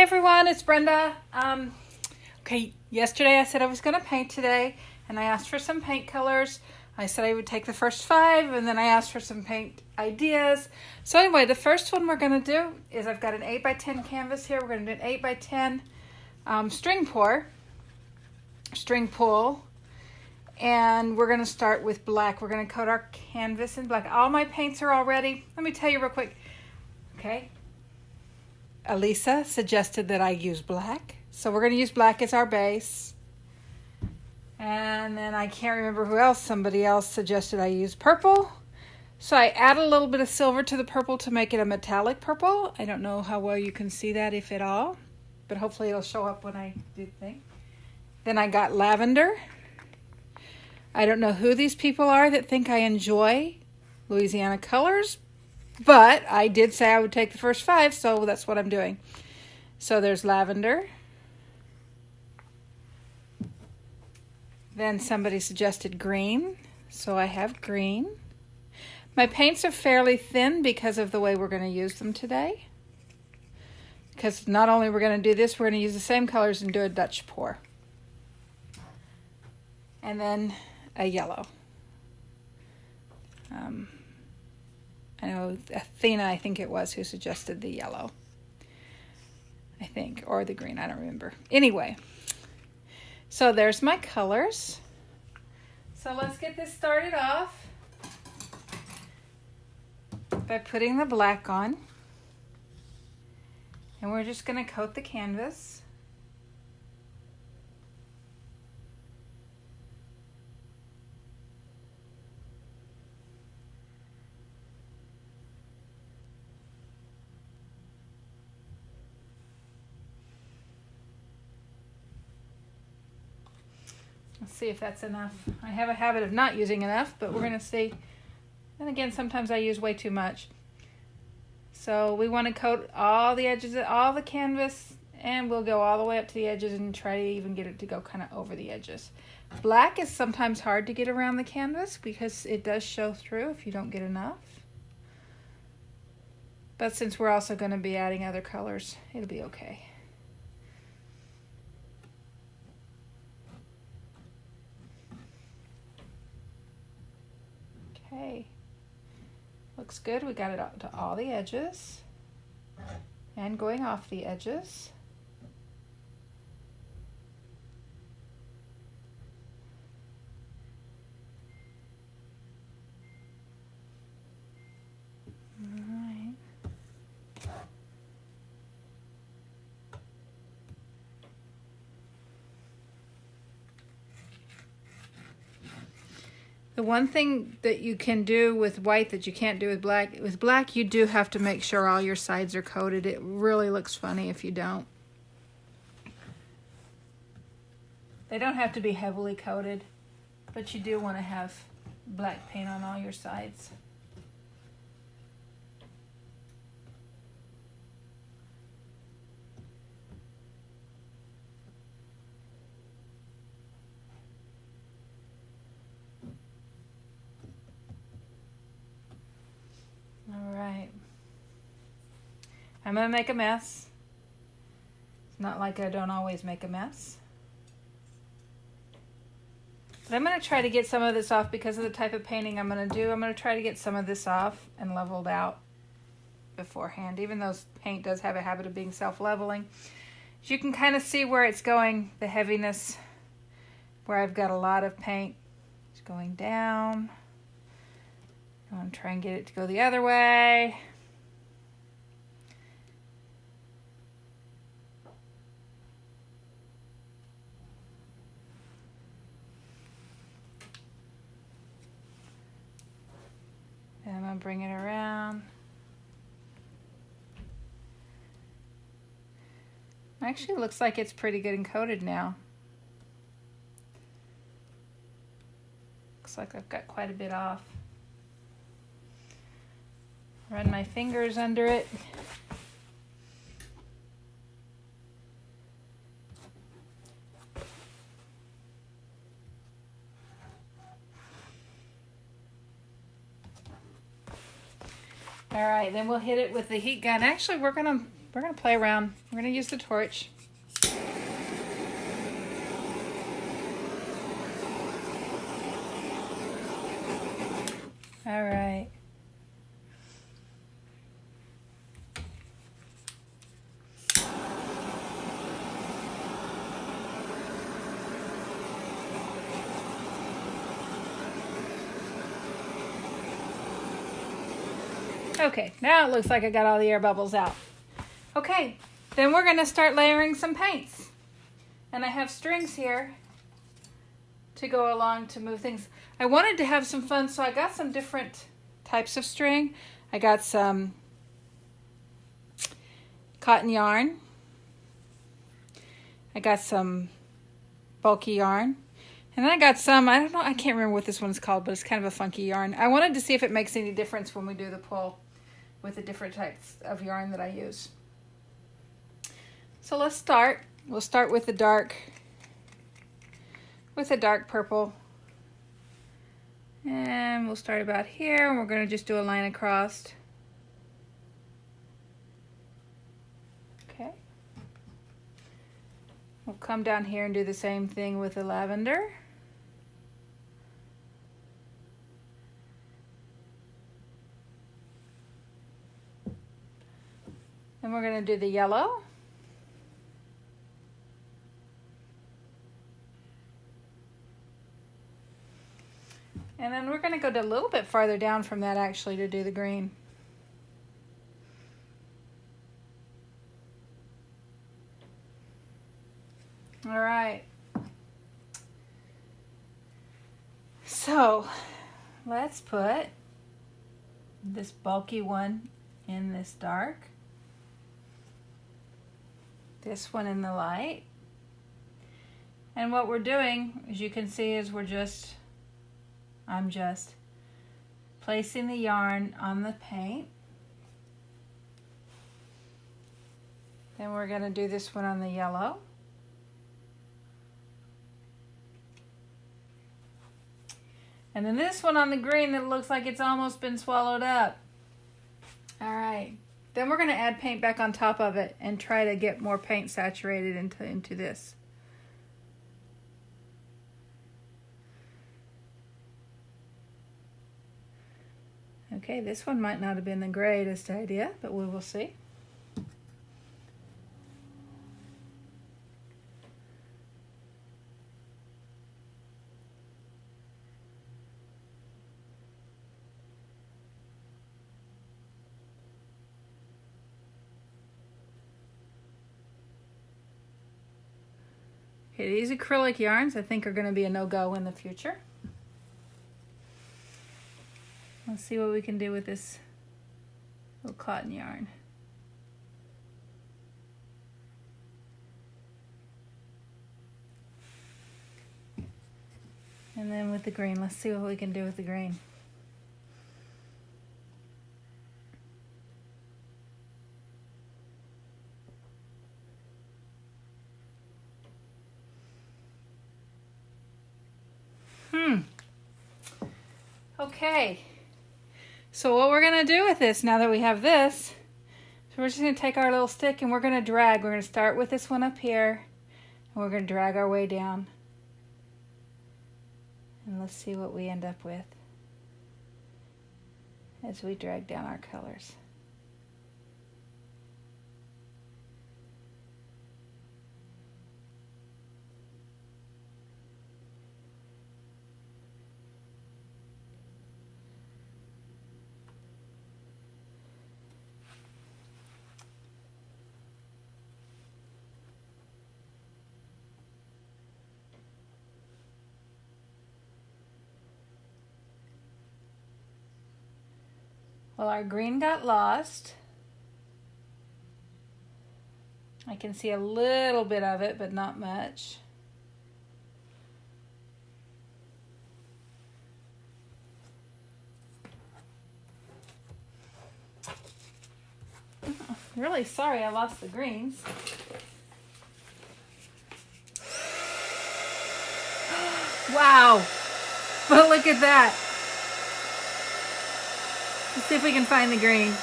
everyone, it's Brenda. Okay, yesterday I said I was going to paint today, and I asked for some paint colors. I said I would take the first 5, and then I asked for some paint ideas. So anyway, the first one we're going to do is I've got an 8x10 canvas here. We're going to do an 8x10 string pull, and we're going to start with black. We're going to coat our canvas in black. All my paints are all ready. Let me tell you real quick. Okay. Elisa suggested that I use black. So we're going to use black as our base. And then I can't remember who else. Somebody else suggested I use purple. So I add a little bit of silver to the purple to make it a metallic purple. I don't know how well you can see that, if at all. But hopefully it'll show up when I do the thing. Then I got lavender. I don't know who these people are that think I enjoy Louisiana colors. But I did say I would take the first 5, so that's what I'm doing. So there's lavender. Then somebody suggested green, so I have green. My paints are fairly thin because of the way we're going to use them today. Because not only we're going to do this, we're going to use the same colors and do a Dutch pour. And then a yellow. I know Athena, I think it was, who suggested the yellow. I think, or the green, I don't remember. Anyway, so there's my colors. So let's get this started off by putting the black on. And we're just going to coat the canvas. Let's see if that's enough. I have a habit of not using enough, but we're going to see. And again, sometimes I use way too much. So we want to coat all the edges of all the canvas, and we'll go all the way up to the edges and try to even get it to go kind of over the edges. Black is sometimes hard to get around the canvas because it does show through if you don't get enough. But since we're also going to be adding other colors, it'll be okay. Okay, looks good. We got it up to all the edges and going off the edges. All right. The one thing that you can do with white that you can't do with black you do have to make sure all your sides are coated. It really looks funny if you don't. They don't have to be heavily coated, but you do want to have black paint on all your sides. Alright, I'm going to make a mess. It's not like I don't always make a mess. But I'm going to try to get some of this off because of the type of painting I'm going to do. I'm going to try to get some of this off and leveled out beforehand, even though paint does have a habit of being self-leveling. You can kind of see where it's going, the heaviness, where I've got a lot of paint. It's going down. I want to try and get it to go the other way. And I'm going to bring it around. Actually, it looks like it's pretty good and coated now. Looks like I've got quite a bit off. Run my fingers under it. All right, then we'll hit it with the heat gun. Actually, we're going to we're going to play around. We're going to use the torch. All right. Okay, now it looks like I got all the air bubbles out. Okay, then we're going to start layering some paints. And I have strings here to go along to move things. I wanted to have some fun, so I got some different types of string. I got some cotton yarn. I got some bulky yarn. And then I got some, I don't know, I can't remember what this one's called, but it's kind of a funky yarn. I wanted to see if it makes any difference when we do the pull with the different types of yarn that I use. So let's start. We'll start with the dark purple. And we'll start about here, and we're going to just do a line across. Okay. We'll come down here and do the same thing with the lavender. Then we're going to do the yellow. And then we're going to go a little bit farther down from that actually to do the green. All right. So let's put this bulky one in this dark. This one in the light. And what we're doing, as you can see, is I'm just placing the yarn on the paint. Then we're going to do this one on the yellow. And then this one on the green that looks like it's almost been swallowed up. All right. Then we're going to add paint back on top of it and try to get more paint saturated into this. Okay, this one might not have been the greatest idea, but we will see. Okay, these acrylic yarns I think are going to be a no-go in the future. Let's see what we can do with this little cotton yarn. And then with the green, let's see what we can do with the green. Okay. So what we're going to do with this, now that we have this, so we're just going to take our little stick and we're going to drag. We're going to start with this one up here, and we're going to drag our way down. And let's see what we end up with as we drag down our colors. Well, our green got lost. I can see a little bit of it, but not much. Really sorry I lost the greens. Wow! But look at that. Let's see if we can find the green.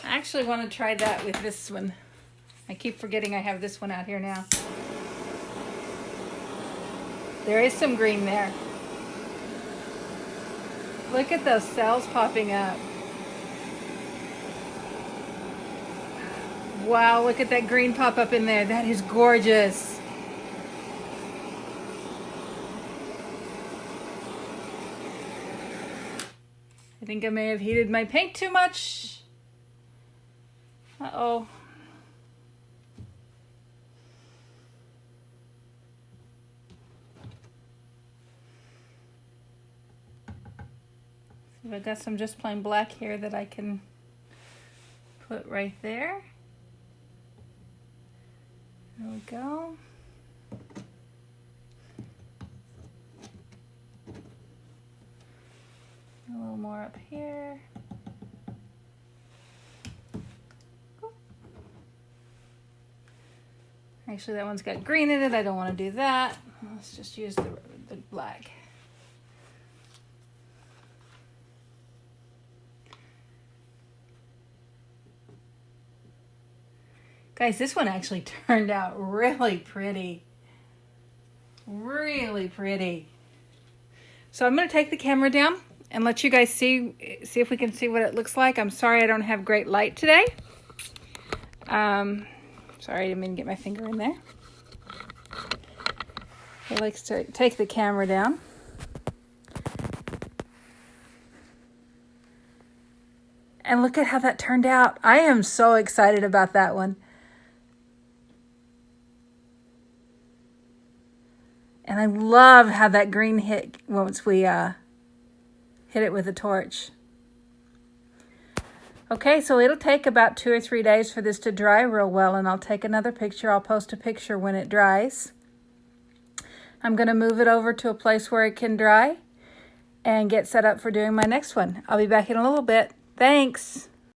I actually want to try that with this one. I keep forgetting I have this one out here now. There is some green there. Look at those cells popping up. Wow, look at that green pop up in there. That is gorgeous. I think I may have heated my paint too much. Uh-oh. So I've got some just plain black here that I can put right there. There we go. A little more up here. Actually, that one's got green in it. I don't want to do that. Let's just use the black. Guys, this one actually turned out really pretty. Really pretty. So I'm going to take the camera down and let you guys see if we can see what it looks like. I'm sorry I don't have great light today. Sorry, I didn't mean to get my finger in there. I like to take the camera down. And look at how that turned out. I am so excited about that one. And I love how that green hit once we hit it with a torch. Okay, so it'll take about 2 or 3 days for this to dry real well, and I'll take another picture. I'll post a picture when it dries. I'm going to move it over to a place where it can dry and get set up for doing my next one. I'll be back in a little bit. Thanks.